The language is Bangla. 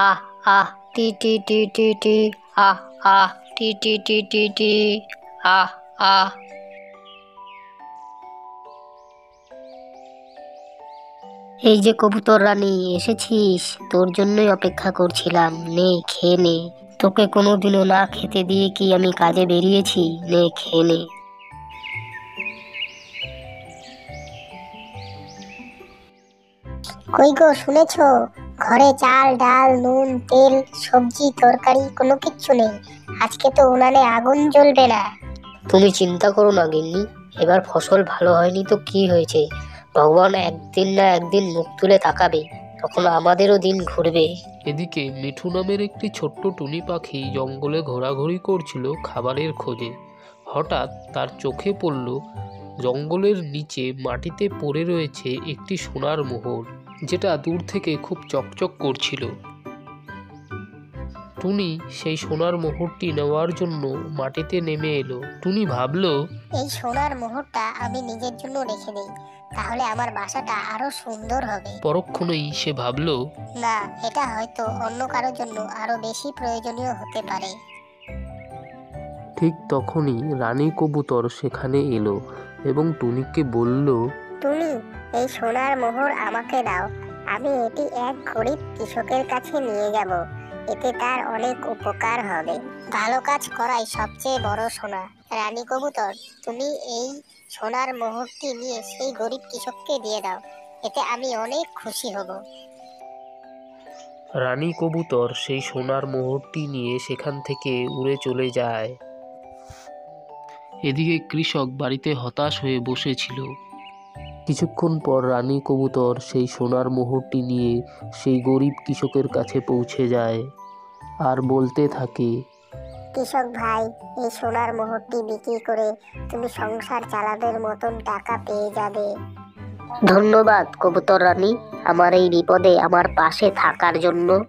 আহ আহ টি টি টি টি টি, আহ আহ টি টি টি টি টি, আহ আহ। এই যে কবুতর রানী, এসেছিস? তোর জন্যই অপেক্ষা করছিলাম, নে খেয়ে নে। তোকে কোনোদিনও না খেতে দিয়ে কি আমি কাজে বেরিয়েছি? নে খেয়ে নে। কই গো, শুনেছো? ঘরে চাল ডাল নুন তেল সবজি তরকারি কোনো কিচ্ছু নেই। আজকে তো উনানে আগুন জ্বলবে না। তুমি চিন্তা করো না গিন্নি, এবার ফসল ভালো হয়নি তো কি হয়েছে? ভগবান একদিন না একদিন মুখ তুলে তাকাবে, তখন আমাদেরও দিন ঘুরবে। এদিকে মিঠু নামের একটি ছোট্ট টুনি পাখি জঙ্গলে ঘোরাঘুরি করছিল খাবারের খোঁজে। হঠাৎ তার চোখে পড়ল জঙ্গলের নিচে মাটিতে পড়ে রয়েছে একটি সোনার মোহর, যেটা দূর থেকে খুব চকচক করছিল। টুনি সেই সোনার মোহরটি নেওয়ার জন্য মাটিতে নেমে এলো। টুনি ভাবল, এই সোনার মোহরটা আমি নিজের জন্য রেখে দেই, তাহলে আমার বাসাটা আরো সুন্দর হবে। পরক্ষণেই সে ভাবল, না, এটা হয়তো অন্য কারোর জন্য আরো বেশি প্রয়োজনীয় হতে পারে। ঠিক তখনই রানী কবুতর সেখানে এলো এবং টুনিকে বলল, তুমি এই সোনার মোহর আমাকে দাও, আমি এটি এক গরিব কৃষকের কাছে নিয়ে যাব, এতে তার অনেক উপকার হবে। ভালো কাজ করাই সবচেয়ে বড় সোনা। রানী কবুতর, তুমি এই সোনার মোহরটি নিয়ে সেই গরিব কৃষককে দিয়ে দাও, এতে আমি অনেক খুশি হব। রানী কবুতর সেই সোনার মোহরটি নিয়ে সেখান থেকে উড়ে চলে যায়। এদিকে কৃষক বাড়িতে হতাশ হয়ে বসেছিল। কিছুক্ষণ পর রানী কবুতর সেই সোনার মোহরটি নিয়ে সেই গরিব কৃষকের কাছে পৌঁছে যায় আর বলতে থাকে, কৃষক ভাই, এই সোনার মোহরটি বিক্রি করে তুমি সংসার চালানোর মতন টাকা পেয়ে যাবে। ধন্যবাদ কবুতর রানী, আমার এই বিপদে আমার পাশে থাকার জন্য।